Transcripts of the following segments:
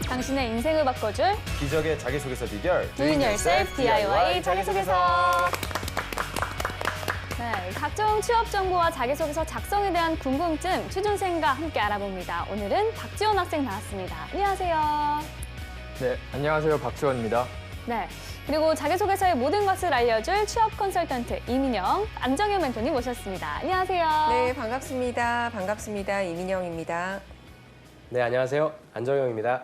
당신의 인생을 바꿔줄 기적의 자기소개서 비결 Do It Yourself DIY 자기소개서. 네, 각종 취업 정보와 자기소개서 작성에 대한 궁금증 취준생과 함께 알아봅니다. 오늘은 박지원 학생 나왔습니다. 안녕하세요. 네, 안녕하세요. 박지원입니다. 네, 그리고 자기소개서의 모든 것을 알려줄 취업 컨설턴트 이민영, 안정현 멘토님 모셨습니다. 안녕하세요. 네, 반갑습니다. 반갑습니다. 이민영입니다. 네, 안녕하세요. 안정영입니다.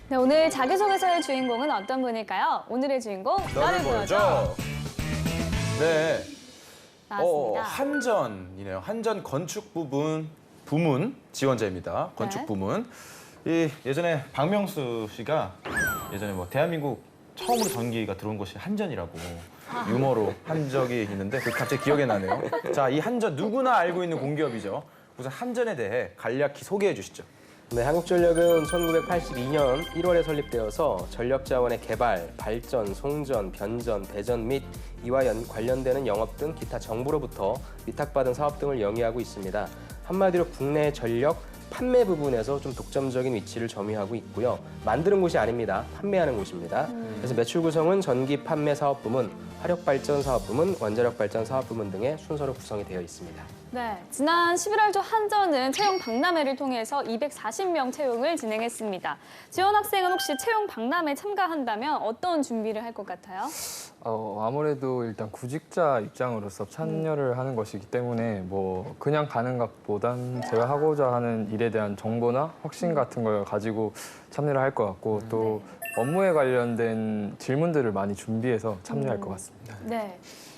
네, 오늘 자기소개서의 주인공은 어떤 분일까요? 오늘의 주인공, 너를 보여줘. 네. 나왔습니다. 한전이네요. 한전 건축 부문 지원자입니다. 건축 네. 부문. 이 예전에 박명수 씨가 예전에 뭐 대한민국 처음으로 전기가 들어온 곳이 한전이라고 유머로 한 적이 있는데 그 갑자기 기억이 나네요. 자, 이 한전 누구나 알고 있는 공기업이죠. 우선 한전에 대해 간략히 소개해 주시죠. 네, 한국전력은 1982년 1월에 설립되어서 전력 자원의 개발, 발전, 송전, 변전, 배전 및 이와 관련되는 영업 등 기타 정부로부터 위탁받은 사업 등을 영위하고 있습니다. 한마디로 국내 전력 판매 부분에서 좀 독점적인 위치를 점유하고 있고요. 만드는 곳이 아닙니다. 판매하는 곳입니다. 그래서 매출 구성은 전기 판매 사업 부문, 화력 발전 사업 부문, 원자력 발전 사업 부문 등의 순서로 구성이 되어 있습니다. 네, 지난 11월 초 한전은 채용 박람회를 통해서 240명 채용을 진행했습니다. 지원 학생은 혹시 채용 박람회 참가한다면 어떤 준비를 할 것 같아요? 아무래도 일단 구직자 입장으로서 참여를 하는 것이기 때문에 뭐 그냥 가는 것보단 제가 하고자 하는 일에 대한 정보나 확신 같은 걸 가지고 참여를 할 것 같고 또 업무에 관련된 질문들을 많이 준비해서 참여할 것 같습니다. 네.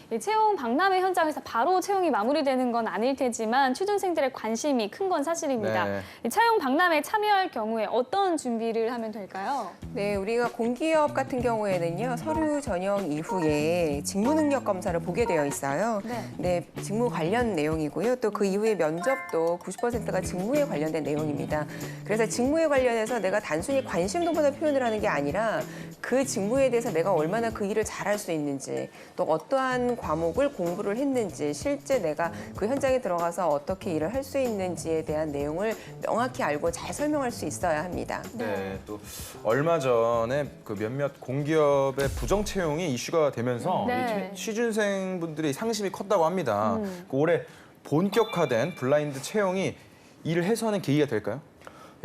이 채용 박람회 현장에서 바로 채용이 마무리되는 건 아닐 테지만 취준생들의 관심이 큰 건 사실입니다. 네. 이 채용 박람회에 참여할 경우에 어떤 준비를 하면 될까요? 네, 우리가 공기업 같은 경우에는요, 서류 전형 이후에 직무 능력 검사를 보게 되어 있어요. 네, 직무 관련 내용이고요. 또 그 이후에 면접도 90%가 직무에 관련된 내용입니다. 그래서 직무에 관련해서 내가 단순히 관심도보다 표현을 하는 게 아니라 그 직무에 대해서 내가 얼마나 그 일을 잘할 수 있는지, 또 어떠한 과목을 공부를 했는지, 실제 내가 그 현장에 들어가서 어떻게 일을 할 수 있는지에 대한 내용을 명확히 알고 잘 설명할 수 있어야 합니다. 네, 또 얼마 전에 그 몇몇 공기업의 부정 채용이 이슈가 되면서 네. 이 취준생분들이 상심이 컸다고 합니다. 그 올해 본격화된 블라인드 채용이 이를 해소하는 계기가 될까요?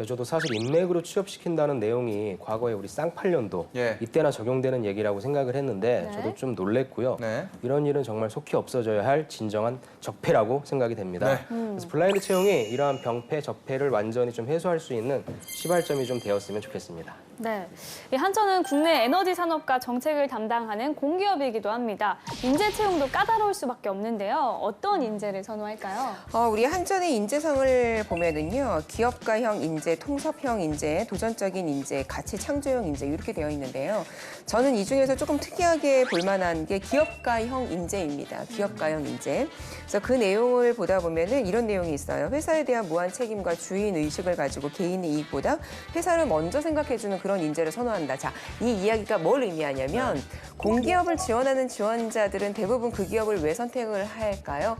저도 사실 인맥으로 취업시킨다는 내용이 과거에 우리 쌍팔년도 예. 이때나 적용되는 얘기라고 생각을 했는데 네. 저도 좀 놀랬고요. 네. 이런 일은 정말 속히 없어져야 할 진정한 적폐라고 생각이 됩니다. 네. 그래서 블라인드 채용이 이러한 병폐, 적폐를 완전히 좀 해소할 수 있는 시발점이 좀 되었으면 좋겠습니다. 네, 이 한전은 국내 에너지 산업과 정책을 담당하는 공기업이기도 합니다. 인재 채용도 까다로울 수밖에 없는데요. 어떤 인재를 선호할까요? 우리 한전의 인재상을 보면은요, 기업가형 인재, 통섭형 인재, 도전적인 인재, 가치 창조형 인재 이렇게 되어 있는데요. 저는 이 중에서 조금 특이하게 볼만한 게 기업가형 인재입니다. 기업가형 인재. 그래서 그 내용을 보다 보면은 이런 내용이 있어요. 회사에 대한 무한 책임과 주인 의식을 가지고 개인의 이익보다 회사를 먼저 생각해주는 그런 인재를 선호한다. 자, 이 이야기가 뭘 의미하냐면 공기업을 지원하는 지원자들은 대부분 그 기업을 왜 선택을 할까요?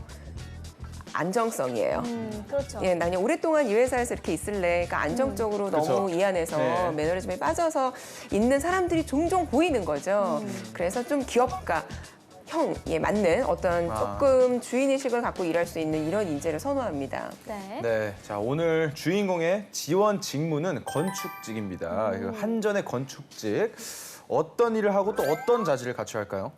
안정성이에요. 그렇죠. 예, 나 그냥 오랫동안 이 회사에서 이렇게 있을래. 그러니까 안정적으로 그렇죠. 너무 이 안에서 네. 매너리즘에 빠져서 있는 사람들이 종종 보이는 거죠. 그래서 좀 기업가 형에 맞는 어떤 조금 주인의식을 갖고 일할 수 있는 이런 인재를 선호합니다. 네. 네, 자 오늘 주인공의 지원 직무는 건축직입니다. 그 한전의 건축직 어떤 일을 하고 또 어떤 자질을 갖춰야 할까요?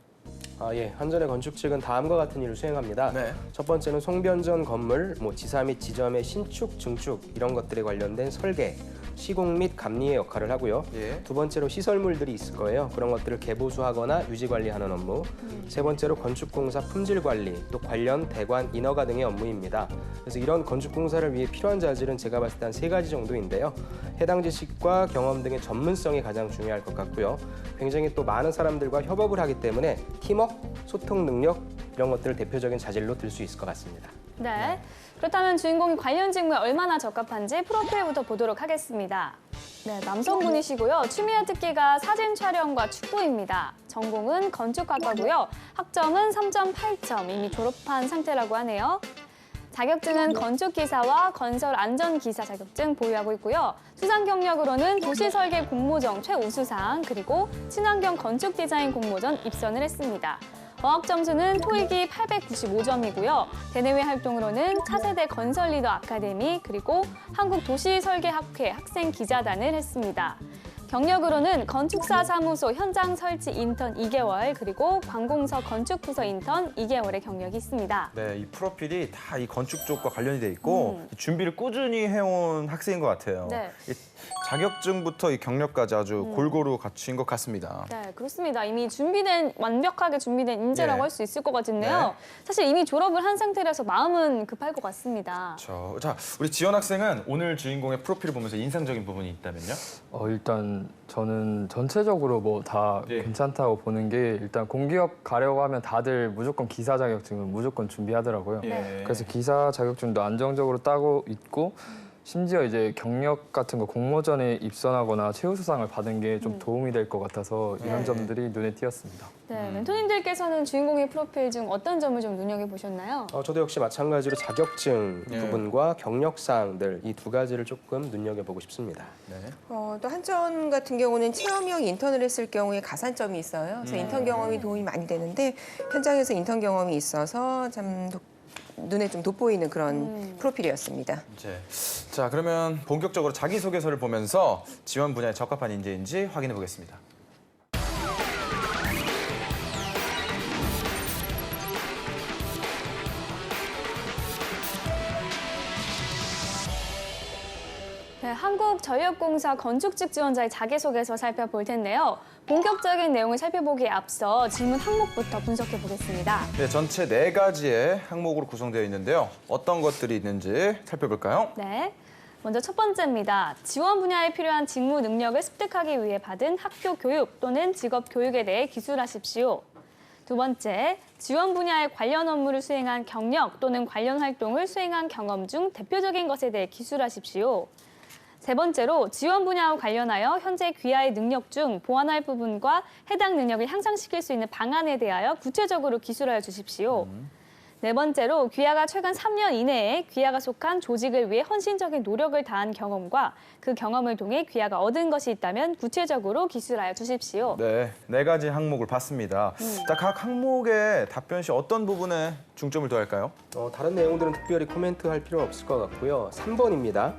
예. 한전의 건축직은 다음과 같은 일을 수행합니다. 네. 첫 번째는 송변전 건물, 지사 및 지점의 신축, 증축 이런 것들에 관련된 설계, 시공 및 감리의 역할을 하고요. 예. 두 번째로 시설물들이 있을 거예요. 그런 것들을 개보수하거나 유지 관리하는 업무. 세 번째로 건축공사 품질 관리, 또 관련 대관, 인허가 등의 업무입니다. 그래서 이런 건축공사를 위해 필요한 자질은 제가 봤을 때 한 3가지 정도인데요. 해당 지식과 경험 등의 전문성이 가장 중요할 것 같고요. 굉장히 또 많은 사람들과 협업을 하기 때문에 팀워크, 소통 능력 이런 것들을 대표적인 자질로 들 수 있을 것 같습니다. 네. 그렇다면 주인공이 관련 직무에 얼마나 적합한지 프로필부터 보도록 하겠습니다. 네, 남성분이시고요. 취미와 특기가 사진 촬영과 축구입니다. 전공은 건축학과고요. 학점은 3.8점, 이미 졸업한 상태라고 하네요. 자격증은 건축기사와 건설안전기사 자격증 보유하고 있고요. 수상 경력으로는 도시설계 공모전 최우수상, 그리고 친환경 건축디자인 공모전 입선을 했습니다. 어학 점수는 토익이 895점이고요. 대내외 활동으로는 차세대 건설리더 아카데미, 그리고 한국도시설계학회 학생기자단을 했습니다. 경력으로는 건축사 사무소 현장 설치 인턴 2개월, 그리고 관공서 건축부서 인턴 2개월의 경력이 있습니다. 네, 이 프로필이 다 이 건축 쪽과 관련이 돼 있고 준비를 꾸준히 해온 학생인 것 같아요. 네. 이 자격증부터 이 경력까지 아주 골고루 갖춘 것 같습니다. 네, 그렇습니다. 이미 완벽하게 준비된 인재라고 예. 할 수 있을 것 같은데요. 네. 사실 이미 졸업을 한 상태라서 마음은 급할 것 같습니다. 자, 우리 지원 학생은 오늘 주인공의 프로필을 보면서 인상적인 부분이 있다면요? 일단 저는 전체적으로 뭐 다 예. 괜찮다고 보는 게 일단 공기업 가려고 하면 다들 무조건 기사 자격증은 무조건 준비하더라고요. 예. 그래서 기사 자격증도 안정적으로 따고 있고 심지어 이제 경력 같은 거 공모전에 입선하거나 최우수상을 받은 게 좀 도움이 될 것 같아서 이런 네. 점들이 눈에 띄었습니다. 네, 멘토님들께서는 주인공의 프로필 중 어떤 점을 좀 눈여겨보셨나요? 저도 역시 마찬가지로 자격증 예. 부분과 경력사항들 이 두 가지를 조금 눈여겨보고 싶습니다. 네. 또 한전 같은 경우는 체험형 인턴을 했을 경우에 가산점이 있어요. 그래서 인턴 경험이 도움이 많이 되는데 현장에서 인턴 경험이 있어서 참 눈에 좀 돋보이는 그런 프로필이었습니다. 자, 그러면 본격적으로 자기소개서를 보면서 지원 분야에 적합한 인재인지 확인해 보겠습니다. 네, 한국전력공사 건축직 지원자의 자기소개서 살펴볼 텐데요. 본격적인 내용을 살펴보기에 앞서 질문 항목부터 분석해 보겠습니다. 네, 전체 4가지의 항목으로 구성되어 있는데요. 어떤 것들이 있는지 살펴볼까요? 네. 먼저 첫 번째입니다. 지원 분야에 필요한 직무 능력을 습득하기 위해 받은 학교 교육 또는 직업 교육에 대해 기술하십시오. 두 번째, 지원 분야의 관련 업무를 수행한 경력 또는 관련 활동을 수행한 경험 중 대표적인 것에 대해 기술하십시오. 세 번째로 지원 분야와 관련하여 현재 귀하의 능력 중 보완할 부분과 해당 능력을 향상시킬 수 있는 방안에 대하여 구체적으로 기술하여 주십시오. 네 번째로 귀하가 최근 3년 이내에 귀하가 속한 조직을 위해 헌신적인 노력을 다한 경험과 그 경험을 통해 귀하가 얻은 것이 있다면 구체적으로 기술하여 주십시오. 네, 4가지 항목을 봤습니다. 자, 각 항목의 답변 시 어떤 부분에 중점을 두할까요? 다른 내용들은 특별히 코멘트할 필요는 없을 것 같고요. 3번입니다.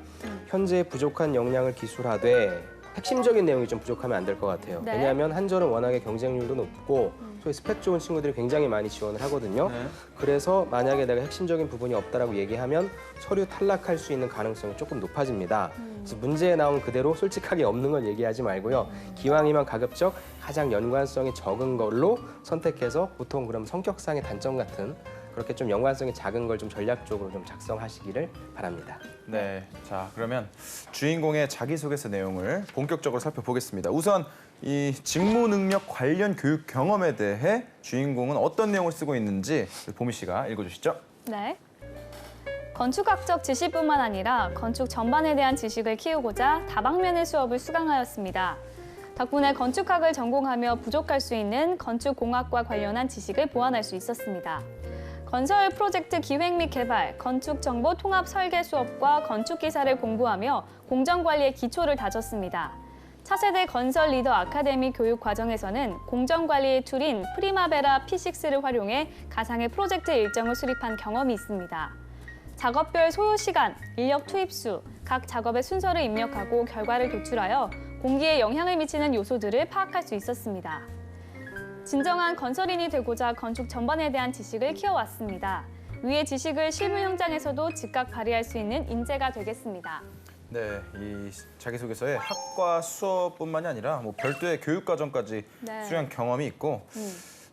현재 부족한 역량을 기술하되 핵심적인 내용이 좀 부족하면 안 될 것 같아요. 네. 왜냐하면 한전은 워낙에 경쟁률도 높고 소위 스펙 좋은 친구들이 굉장히 많이 지원을 하거든요. 네. 그래서 만약에 내가 핵심적인 부분이 없다라고 얘기하면 서류 탈락할 수 있는 가능성이 조금 높아집니다. 그래서 문제에 나온 그대로 솔직하게 없는 걸 얘기하지 말고요. 기왕이면 가급적 가장 연관성이 적은 걸로 선택해서 보통 그럼 성격상의 단점 같은 그렇게 좀 연관성이 작은 걸 좀 전략적으로 좀 작성하시기를 바랍니다. 네, 자, 그러면 주인공의 자기소개서 내용을 본격적으로 살펴보겠습니다. 우선 이 직무 능력 관련 교육 경험에 대해 주인공은 어떤 내용을 쓰고 있는지 보미 씨가 읽어주시죠. 네. 건축학적 지식뿐만 아니라 건축 전반에 대한 지식을 키우고자 다방면의 수업을 수강하였습니다. 덕분에 건축학을 전공하며 부족할 수 있는 건축공학과 관련한 지식을 보완할 수 있었습니다. 건설 프로젝트 기획 및 개발, 건축 정보 통합 설계 수업과 건축 기사를 공부하며 공정 관리의 기초를 다졌습니다. 차세대 건설 리더 아카데미 교육 과정에서는 공정 관리의 툴인 프리마베라 P6를 활용해 가상의 프로젝트 일정을 수립한 경험이 있습니다. 작업별 소요 시간, 인력 투입수, 각 작업의 순서를 입력하고 결과를 도출하여 공기에 영향을 미치는 요소들을 파악할 수 있었습니다. 진정한 건설인이 되고자 건축 전반에 대한 지식을 키워왔습니다. 위의 지식을 실무 현장에서도 즉각 발휘할 수 있는 인재가 되겠습니다. 네, 이 자기소개서에 학과 수업뿐만이 아니라 뭐 별도의 교육 과정까지 네. 수료한 경험이 있고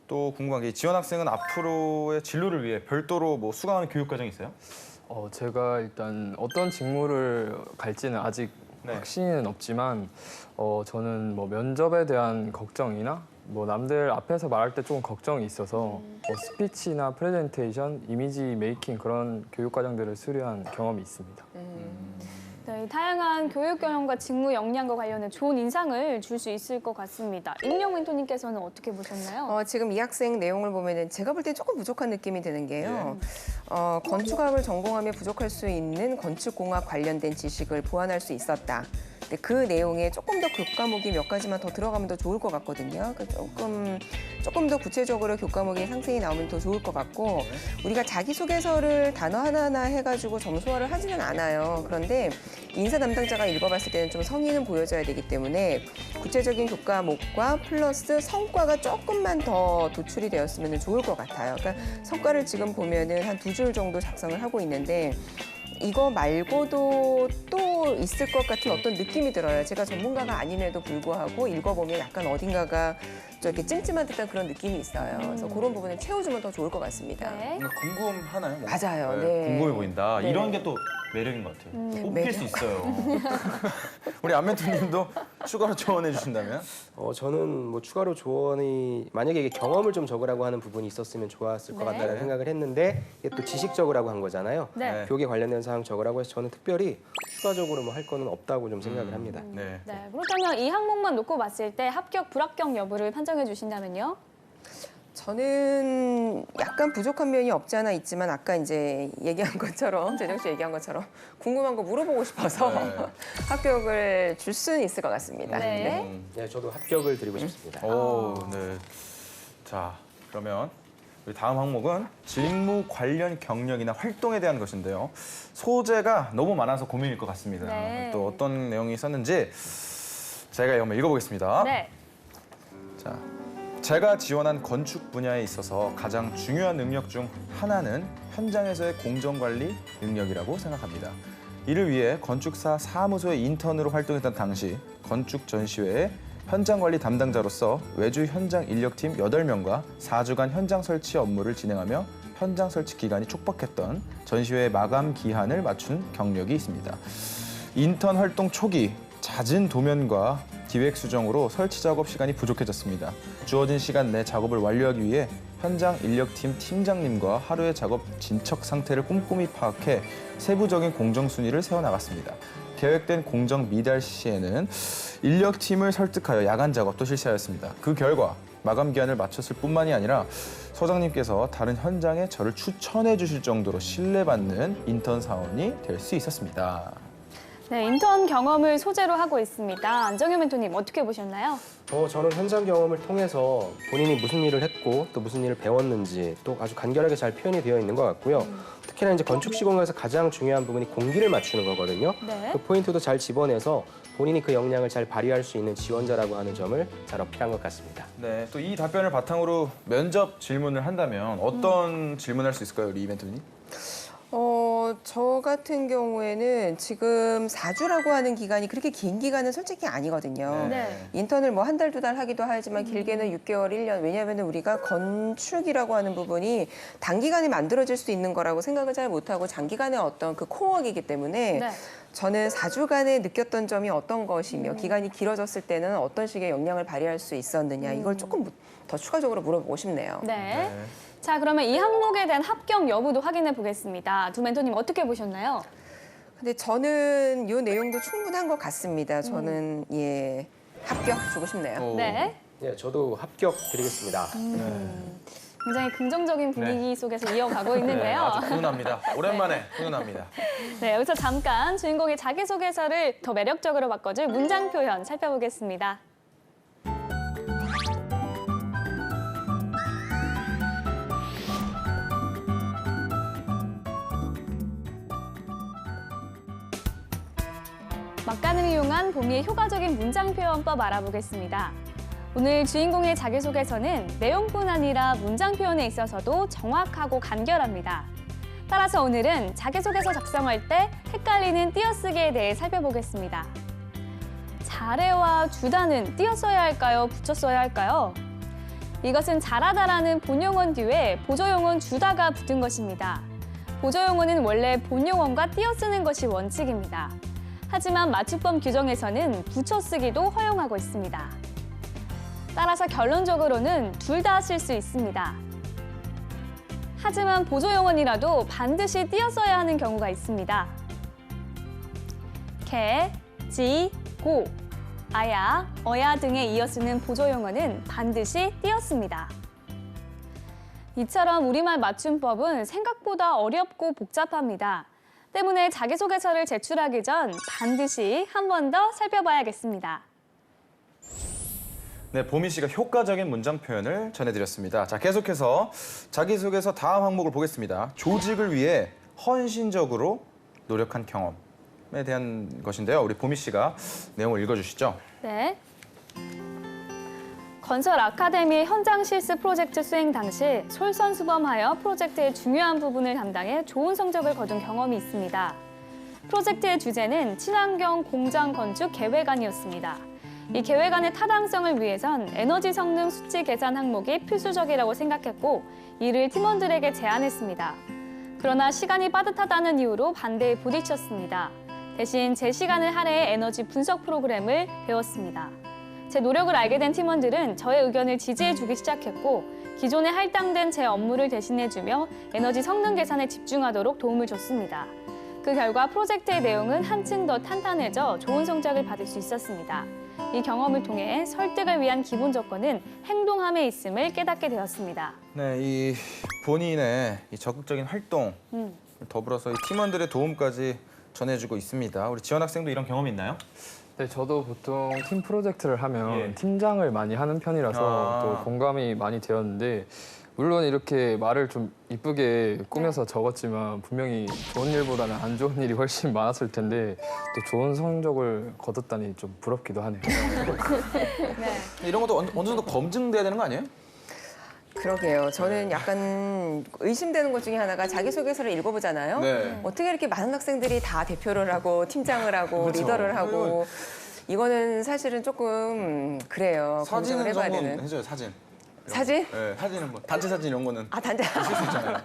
또 궁금한 게 지원 학생은 앞으로의 진로를 위해 별도로 뭐 수강하는 교육 과정이 있어요? 제가 일단 어떤 직무를 갈지는 아직 네. 확신은 없지만 저는 뭐 면접에 대한 걱정이나 뭐 남들 앞에서 말할 때 조금 걱정이 있어서 뭐 스피치나 프레젠테이션, 이미지 메이킹 그런 교육 과정들을 수료한 경험이 있습니다. 네, 네, 다양한 교육 경험과 직무 역량과 관련해 좋은 인상을 줄 수 있을 것 같습니다. 임영 멘토님께서는 어떻게 보셨나요? 지금 이 학생 내용을 보면은 제가 볼 때 조금 부족한 느낌이 드는 게요. 건축학을 전공하며 부족할 수 있는 건축공학 관련된 지식을 보완할 수 있었다. 근데 그 내용에 조금 더 교과목이 몇 가지만 더 들어가면 더 좋을 것 같거든요. 조금 더 구체적으로 교과목이 상세히 나오면 더 좋을 것 같고 우리가 자기소개서를 단어 하나하나 해가지고 점수화를 하지는 않아요. 그런데 인사 담당자가 읽어봤을 때는 좀 성의는 보여줘야 되기 때문에 구체적인 교과목과 플러스 성과가 조금만 더 도출이 되었으면 좋을 것 같아요. 그러니까 성과를 지금 보면은 한 2줄 정도 작성을 하고 있는데 이거 말고도 또 있을 것 같은 어떤 느낌이 들어요. 제가 전문가가 아님에도 불구하고 읽어보면 약간 어딘가가 좀 이렇게 찜찜한 듯한 그런 느낌이 있어요. 그래서 그런 부분을 채워주면 더 좋을 것 같습니다. 네. 뭔가 궁금하나요? 뭔가? 맞아요. 네. 궁금해 보인다. 네. 이런 게 또 매력인 것 같아요. 뽑힐 매력. 수 있어요. 우리 안멘토님도 추가로 조언해 주신다면? 저는 뭐 추가로 조언이 만약에 이게 경험을 좀 적으라고 하는 부분이 있었으면 좋았을 것 네. 같다는 생각을 했는데 이게 또 지식 적으라고 한 거잖아요. 네. 교육에 관련된 사항 적으라고 해서 저는 특별히 추가적으로 뭐 할 거는 없다고 좀 생각을 합니다. 네. 네, 그렇다면 이 항목만 놓고 봤을 때 합격, 불합격 여부를 판정해 주신다면요? 저는 약간 부족한 면이 없지 않아 있지만 아까 이제 얘기한 것처럼 재정 씨 얘기한 것처럼 궁금한 거 물어보고 싶어서 네. 합격을 줄 수는 있을 것 같습니다. 네. 네, 저도 합격을 드리고 싶습니다. 오, 네. 자, 그러면 우리 다음 항목은 직무 관련 경력이나 활동에 대한 것인데요. 소재가 너무 많아서 고민일 것 같습니다. 네. 또 어떤 내용이 있었는지 제가 한번 읽어보겠습니다. 네. 자, 제가 지원한 건축 분야에 있어서 가장 중요한 능력 중 하나는 현장에서의 공정관리 능력이라고 생각합니다. 이를 위해 건축사 사무소의 인턴으로 활동했던 당시 건축 전시회에 현장관리 담당자로서 외주 현장 인력팀 8명과 4주간 현장 설치 업무를 진행하며 현장 설치 기간이 촉박했던 전시회 마감 기한을 맞춘 경력이 있습니다. 인턴 활동 초기 잦은 도면과 기획 수정으로 설치 작업 시간이 부족해졌습니다. 주어진 시간 내 작업을 완료하기 위해 현장 인력팀 팀장님과 하루의 작업 진척 상태를 꼼꼼히 파악해 세부적인 공정 순위를 세워나갔습니다. 계획된 공정 미달 시에는 인력팀을 설득하여 야간 작업도 실시하였습니다. 그 결과 마감 기한을 맞췄을 뿐만이 아니라 소장님께서 다른 현장에 저를 추천해 주실 정도로 신뢰받는 인턴 사원이 될 수 있었습니다. 네, 인턴 경험을 소재로 하고 있습니다. 안정현 멘토님 어떻게 보셨나요? 저는 현장 경험을 통해서 본인이 무슨 일을 했고 또 무슨 일을 배웠는지 또 아주 간결하게 잘 표현이 되어 있는 것 같고요. 특히나 이제 건축 시공에서 가장 중요한 부분이 공기를 맞추는 거거든요. 네. 그 포인트도 잘 집어내서 본인이 그 역량을 잘 발휘할 수 있는 지원자라고 하는 점을 잘 어필한 것 같습니다. 네, 또 이 답변을 바탕으로 면접 질문을 한다면 어떤 질문을 할 수 있을까요, 우리 이벤트님? 저 같은 경우에는 지금 4주라고 하는 기간이 그렇게 긴 기간은 솔직히 아니거든요. 네. 인턴을 뭐 한 달, 2달 하기도 하지만 길게는 6개월, 1년. 왜냐하면 우리가 건축이라고 하는 부분이 단기간에 만들어질 수 있는 거라고 생각을 잘 못하고 장기간의 어떤 그 코어이기 때문에 네. 저는 4주간에 느꼈던 점이 어떤 것이며 기간이 길어졌을 때는 어떤 식의 역량을 발휘할 수 있었느냐 이걸 조금 더 추가적으로 물어보고 싶네요. 네. 자, 그러면 이 항목에 대한 합격 여부도 확인해 보겠습니다. 두 멘토님 어떻게 보셨나요? 근데 저는 이 내용도 충분한 것 같습니다. 저는 예 합격 주고 싶네요. 오. 네. 네, 저도 합격 드리겠습니다. 굉장히 긍정적인 분위기 속에서 이어가고 네, 있는데요. 아주 훈훈합니다. 오랜만에 훈훈합니다. 네, 여기서 잠깐 주인공의 자기소개서를 더 매력적으로 바꿔줄 문장 표현 살펴보겠습니다. 막간을 이용한 봄이의 효과적인 문장 표현법 알아보겠습니다. 오늘 주인공의 자기소개서는 내용뿐 아니라 문장 표현에 있어서도 정확하고 간결합니다. 따라서 오늘은 자기소개서 작성할 때 헷갈리는 띄어쓰기에 대해 살펴보겠습니다. 잘해와 주다는 띄어써야 할까요? 붙였어야 할까요? 이것은 잘하다라는 본용어 뒤에 보조용어 주다가 붙은 것입니다. 보조용어는 원래 본용어과 띄어쓰는 것이 원칙입니다. 하지만 맞춤법 규정에서는 붙여쓰기도 허용하고 있습니다. 따라서 결론적으로는 둘 다 쓸 수 있습니다. 하지만 보조용어이라도 반드시 띄어써야 하는 경우가 있습니다. 개, 지, 고, 아야, 어야 등에 이어 쓰는 보조용어는 반드시 띄었습니다. 이처럼 우리말 맞춤법은 생각보다 어렵고 복잡합니다. 때문에 자기소개서를 제출하기 전 반드시 한 번 더 살펴봐야겠습니다. 네, 보미 씨가 효과적인 문장 표현을 전해드렸습니다. 자, 계속해서 자기소개서 다음 항목을 보겠습니다. 조직을 위해 헌신적으로 노력한 경험에 대한 것인데요. 우리 보미 씨가 내용을 읽어주시죠. 네. 건설 아카데미 현장 실습 프로젝트 수행 당시 솔선수범하여 프로젝트의 중요한 부분을 담당해 좋은 성적을 거둔 경험이 있습니다. 프로젝트의 주제는 친환경 공장 건축 계획안이었습니다. 이 계획안의 타당성을 위해선 에너지 성능 수치 계산 항목이 필수적이라고 생각했고 이를 팀원들에게 제안했습니다. 그러나 시간이 빠듯하다는 이유로 반대에 부딪혔습니다. 대신 제 시간을 할애해 에너지 분석 프로그램을 배웠습니다. 제 노력을 알게 된 팀원들은 저의 의견을 지지해주기 시작했고 기존에 할당된 제 업무를 대신해주며 에너지 성능 계산에 집중하도록 도움을 줬습니다. 그 결과 프로젝트의 내용은 한층 더 탄탄해져 좋은 성적을 받을 수 있었습니다. 이 경험을 통해 설득을 위한 기본 조건은 행동함에 있음을 깨닫게 되었습니다. 네, 이 본인의 이 적극적인 활동 더불어서 이 팀원들의 도움까지 전해주고 있습니다. 우리 지원 학생도 이런 경험이 있나요? 네, 저도 보통 팀 프로젝트를 하면 예. 팀장을 많이 하는 편이라서 또 공감이 많이 되었는데 물론 이렇게 말을 좀 이쁘게 꾸며서 적었지만 분명히 좋은 일보다는 안 좋은 일이 훨씬 많았을 텐데 또 좋은 성적을 거뒀다니 좀 부럽기도 하네요. 이런 것도 어느 정도 검증돼야 되는 거 아니에요? 그러게요. 저는 약간 의심되는 것 중에 하나가 자기소개서를 읽어보잖아요. 네. 어떻게 이렇게 많은 학생들이 다 대표를 하고 팀장을 하고 그렇죠. 리더를 하고 이거는 사실은 조금 그래요. 검증을 사진은 해봐야 정도는 되는. 해줘요, 사진. 사진? 네, 사진은 뭐 단체 사진 이런 거는 아, 단자. 있을 수 있잖아요.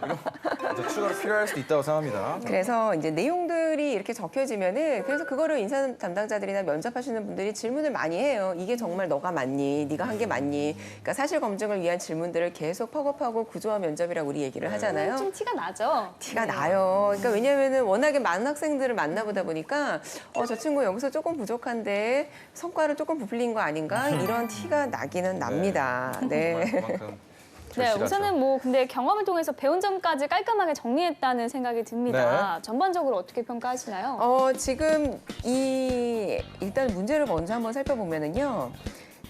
이거 추가로 필요할 수도 있다고 생각합니다. 그래서 이제 내용들이 이렇게 적혀지면은 그래서 그거를 인사 담당자들이나 면접하시는 분들이 질문을 많이 해요. 이게 정말 너가 맞니? 네가 한 게 맞니? 그러니까 사실 검증을 위한 질문들을 계속 퍽업하고 구조화 면접이라고 우리 얘기를 하잖아요. 좀 티가 나죠? 티가 나요. 그러니까 왜냐면은 워낙에 많은 학생들을 만나보다 보니까 저 친구 여기서 조금 부족한데 성과를 조금 부풀린 거 아닌가? 이런 티가 나기는 납니다. 네. 그만큼 네, 절실하죠. 우선은 뭐 근데 경험을 통해서 배운 점까지 깔끔하게 정리했다는 생각이 듭니다. 전반적으로 어떻게 평가하시나요? 지금 일단 문제를 먼저 한번 살펴보면은요.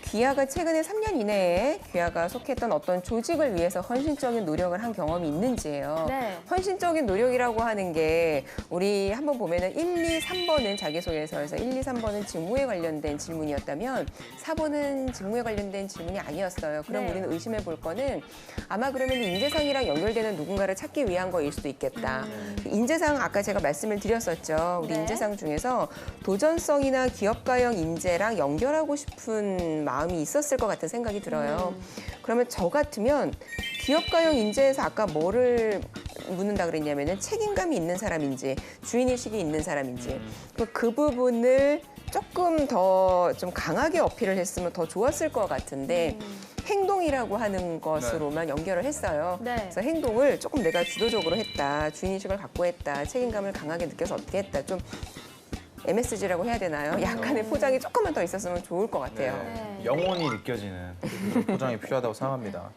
귀하가 최근에 3년 이내에 귀하가 속했던 어떤 조직을 위해서 헌신적인 노력을 한 경험이 있는지예요. 네. 헌신적인 노력이라고 하는 게 우리 한번 보면은 1, 2, 3번은 자기소개서에서 1, 2, 3번은 직무에 관련된 질문이었다면 4번은 직무에 관련된 질문이 아니었어요. 그럼 네. 우리는 의심해 볼 거는 아마 그러면 인재상이랑 연결되는 누군가를 찾기 위한 거일 수도 있겠다. 인재상 아까 제가 말씀을 드렸었죠. 우리 네. 인재상 중에서 도전성이나 기업가형 인재랑 연결하고 싶은 마음이 있었을 것 같은 생각이 들어요. 그러면 저 같으면 기업가형 인재에서 아까 뭐를 묻는다 그랬냐면은 책임감이 있는 사람인지 주인의식이 있는 사람인지 그 부분을 조금 더 좀 강하게 어필을 했으면 더 좋았을 것 같은데 행동이라고 하는 것으로만 연결을 했어요. 네. 그래서 행동을 조금 내가 주도적으로 했다, 주인의식을 갖고 했다, 책임감을 강하게 느껴서 어떻게 했다, 좀 MSG라고 해야 되나요? 약간의 포장이 조금만 더 있었으면 좋을 것 같아요. 네. 영혼이 느껴지는 그런 포장이 필요하다고 생각합니다.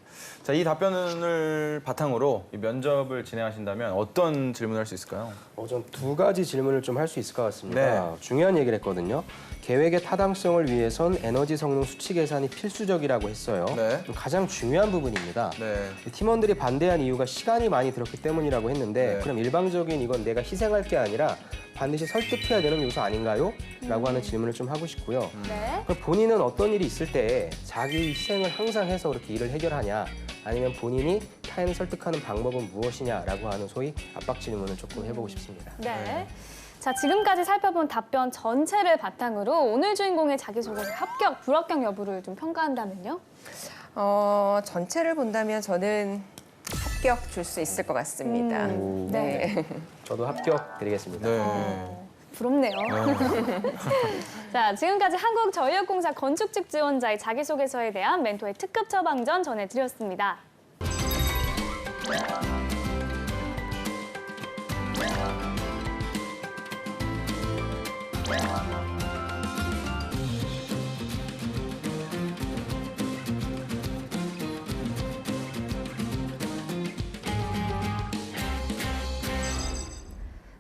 자, 이 답변을 바탕으로 이 면접을 진행하신다면 어떤 질문을 할 수 있을까요? 전 두 가지 질문을 좀 할 수 있을 것 같습니다. 네. 중요한 얘기를 했거든요. 계획의 타당성을 위해선 에너지 성능 수치 계산이 필수적이라고 했어요. 네. 가장 중요한 부분입니다. 네. 팀원들이 반대한 이유가 시간이 많이 들었기 때문이라고 했는데 네. 그럼 일방적인 이건 내가 희생할 게 아니라 반드시 설득해야 되는 요소 아닌가요? 라고 하는 질문을 좀 하고 싶고요. 네. 그럼 본인은 어떤 일이 있을 때 자기 희생을 항상 해서 그렇게 일을 해결하냐 아니면 본인이 타인을 설득하는 방법은 무엇이냐라고 하는 소위 압박 질문을 조금 해보고 싶습니다. 네. 자, 지금까지 살펴본 답변 전체를 바탕으로 오늘 주인공의 자기소개서 합격, 불합격 여부를 좀 평가한다면요? 전체를 본다면 저는 합격 줄 수 있을 것 같습니다. 네. 저도 합격 드리겠습니다. 네. 부럽네요. 자, 지금까지 한국전력공사 건축직 지원자의 자기소개서에 대한 멘토의 특급 처방전 전해드렸습니다.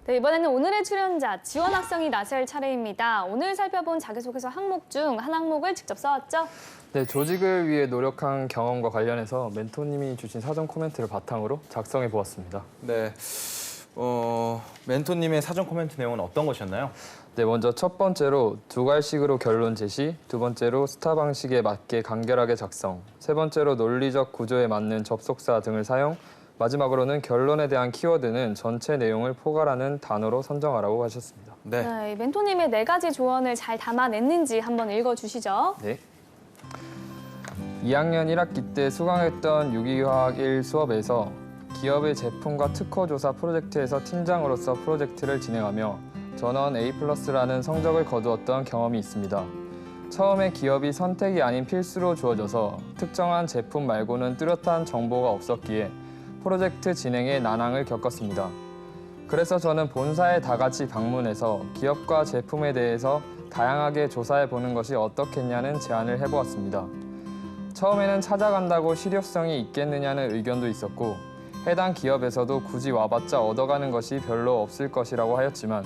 네, 이번에는 오늘의 출연자 지원 학생이 나설 차례입니다. 오늘 살펴본 자기소개서 항목 중 한 항목을 직접 써왔죠? 네, 조직을 위해 노력한 경험과 관련해서 멘토님이 주신 사전 코멘트를 바탕으로 작성해 보았습니다. 네. 멘토님의 사전 코멘트 내용은 어떤 것이었나요? 네, 먼저 첫 번째로 두 갈식으로 결론 제시, 두 번째로 스타 방식에 맞게 간결하게 작성, 세 번째로 논리적 구조에 맞는 접속사 등을 사용, 마지막으로는 결론에 대한 키워드는 전체 내용을 포괄하는 단어로 선정하라고 하셨습니다. 네. 네, 멘토님의 4가지 조언을 잘 담아냈는지 한번 읽어주시죠. 네. 2학년 1학기 때 수강했던 유기화학 1 수업에서 기업의 제품과 특허 조사 프로젝트에서 팀장으로서 프로젝트를 진행하며 전원 A+라는 성적을 거두었던 경험이 있습니다. 처음에 기업이 선택이 아닌 필수로 주어져서 특정한 제품 말고는 뚜렷한 정보가 없었기에 프로젝트 진행에 난항을 겪었습니다. 그래서 저는 본사에 다 같이 방문해서 기업과 제품에 대해서 다양하게 조사해 보는 것이 어떻겠냐는 제안을 해보았습니다. 처음에는 찾아간다고 실효성이 있겠느냐는 의견도 있었고 해당 기업에서도 굳이 와봤자 얻어가는 것이 별로 없을 것이라고 하였지만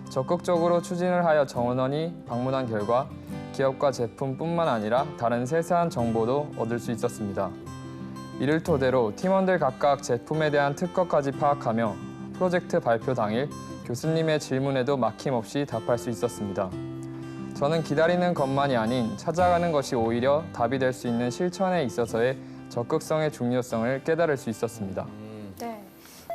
적극적으로 추진을 하여 전원이 방문한 결과 기업과 제품뿐만 아니라 다른 세세한 정보도 얻을 수 있었습니다. 이를 토대로 팀원들 각각 제품에 대한 특허까지 파악하며 프로젝트 발표 당일 교수님의 질문에도 막힘없이 답할 수 있었습니다. 저는 기다리는 것만이 아닌 찾아가는 것이 오히려 답이 될 수 있는 실천에 있어서의 적극성의 중요성을 깨달을 수 있었습니다. 네,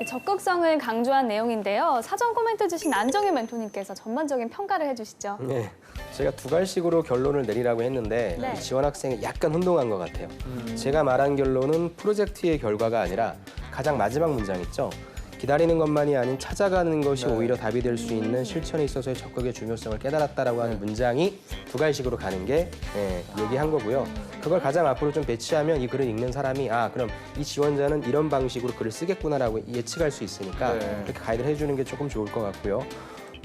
이 적극성을 강조한 내용인데요. 사전 코멘트 주신 안정희 멘토님께서 전반적인 평가를 해주시죠. 네, 제가 두 갈식으로 결론을 내리라고 했는데 네. 지원 학생이 약간 혼동한 것 같아요. 제가 말한 결론은 프로젝트의 결과가 아니라 가장 마지막 문장 있죠. 기다리는 것만이 아닌 찾아가는 것이 오히려 답이 될 수 있는 실천에 있어서의 적극의 중요성을 깨달았다라고 하는 문장이 두 갈식으로 가는 게 얘기한 거고요. 그걸 가장 앞으로 좀 배치하면 이 글을 읽는 사람이 그럼 이 지원자는 이런 방식으로 글을 쓰겠구나라고 예측할 수 있으니까 네. 그렇게 가이드를 해주는 게 조금 좋을 것 같고요.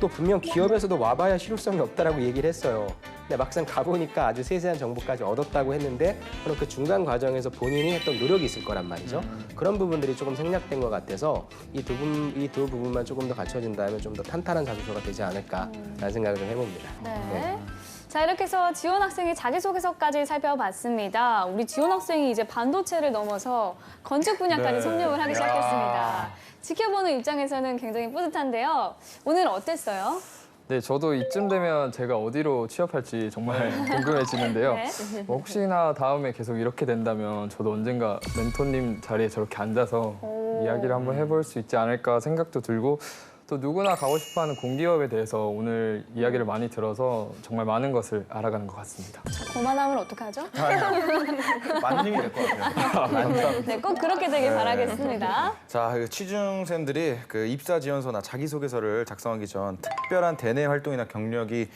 또 분명 기업에서도 와봐야 실효성이 없다라고 얘기를 했어요. 근데 막상 가보니까 아주 세세한 정보까지 얻었다고 했는데 그럼 그 중간 과정에서 본인이 했던 노력이 있을 거란 말이죠. 그런 부분들이 조금 생략된 것 같아서 이 두 부분만 조금 더 갖춰진다면 좀 더 탄탄한 자소서가 되지 않을까라는 생각을 좀 해봅니다. 네. 자, 이렇게 해서 지원 학생의 자기소개서까지 살펴봤습니다. 우리 지원 학생이 이제 반도체를 넘어서 건축 분야까지 네. 섭렵을 하기 이야. 시작했습니다. 지켜보는 입장에서는 굉장히 뿌듯한데요. 오늘 어땠어요? 네, 저도 이쯤 되면 제가 어디로 취업할지 정말 궁금해지는데요. 네. 뭐 혹시나 다음에 계속 이렇게 된다면 저도 언젠가 멘토님 자리에 저렇게 앉아서 오. 이야기를 한번 해볼 수 있지 않을까 생각도 들고 또 누구나 가고 싶어하는 공기업에 대해서 오늘 이야기를 많이 들어서 정말 많은 것을 알아가는 것 같습니다. 거만하면 어떡하죠? 맞는 힘이 될 것 같아요. 네, 꼭 그렇게 되길 바라겠습니다. 자, 그 취준생들이 그 입사 지원서나 자기소개서를 작성하기 전 특별한 대내 활동이나 경력이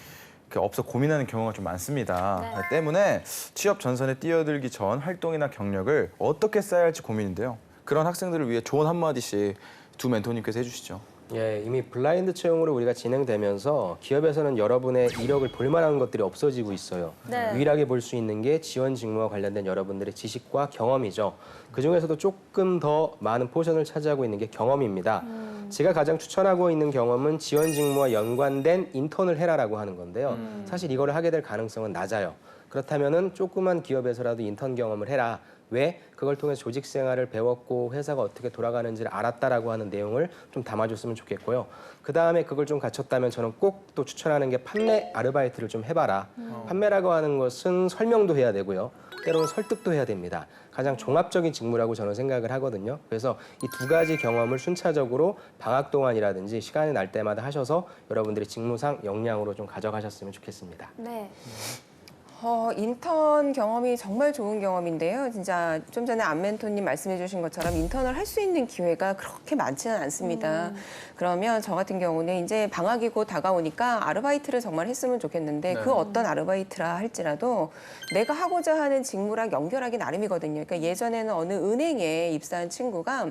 없어 고민하는 경우가 좀 많습니다. 네. 때문에 취업 전선에 뛰어들기 전 활동이나 경력을 어떻게 쌓아야 할지 고민인데요. 그런 학생들을 위해 조언 한마디씩 두 멘토님께서 해주시죠. 예, 이미 블라인드 채용으로 우리가 진행되면서 기업에서는 여러분의 이력을 볼 만한 것들이 없어지고 있어요. 네. 유일하게 볼 수 있는 게 지원 직무와 관련된 여러분들의 지식과 경험이죠. 그중에서도 조금 더 많은 포션을 차지하고 있는 게 경험입니다. 제가 가장 추천하고 있는 경험은 지원 직무와 연관된 인턴을 해라라고 하는 건데요. 사실 이거를 하게 될 가능성은 낮아요. 그렇다면은 조그만 기업에서라도 인턴 경험을 해라. 왜? 그걸 통해서 조직 생활을 배웠고 회사가 어떻게 돌아가는지를 알았다라고 하는 내용을 좀 담아줬으면 좋겠고요. 그 다음에 그걸 좀 갖췄다면 저는 꼭 또 추천하는 게 판매 아르바이트를 좀 해봐라. 판매라고 하는 것은 설명도 해야 되고요. 때로는 설득도 해야 됩니다. 가장 종합적인 직무라고 저는 생각을 하거든요. 그래서 이 두 가지 경험을 순차적으로 방학 동안이라든지 시간이 날 때마다 하셔서 여러분들이 직무상 역량으로 좀 가져가셨으면 좋겠습니다. 네. 인턴 경험이 정말 좋은 경험인데요. 진짜 좀 전에 안멘토님 말씀해 주신 것처럼 인턴을 할 수 있는 기회가 그렇게 많지는 않습니다. 그러면 저 같은 경우는 이제 방학이 곧 다가오니까 아르바이트를 정말 했으면 좋겠는데 그 어떤 아르바이트라 할지라도 내가 하고자 하는 직무랑 연결하기 나름이거든요. 그러니까 예전에는 어느 은행에 입사한 친구가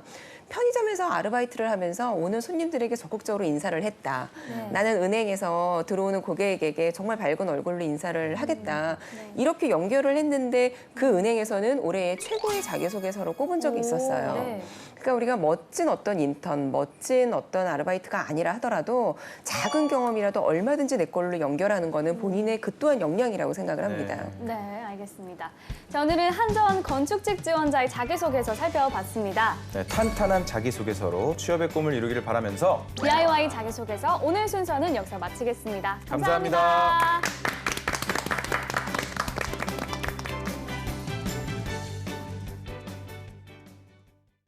편의점에서 아르바이트를 하면서 오는 손님들에게 적극적으로 인사를 했다. 나는 은행에서 들어오는 고객에게 정말 밝은 얼굴로 인사를 하겠다. 이렇게 연결을 했는데 그 은행에서는 올해의 최고의 자기소개서로 꼽은 적이 있었어요. 네. 그러니까 우리가 멋진 어떤 인턴, 멋진 어떤 아르바이트가 아니라 하더라도 작은 경험이라도 얼마든지 내 걸로 연결하는 거는 본인의 그 또한 역량이라고 생각을 합니다. 네, 알겠습니다. 자, 오늘은 한전 건축직 지원자의 자기소개서 살펴봤습니다. 네, 탄탄한 자기소개서로 취업의 꿈을 이루기를 바라면서 DIY 자기소개서 오늘 순서는 여기서 마치겠습니다. 감사합니다. 감사합니다.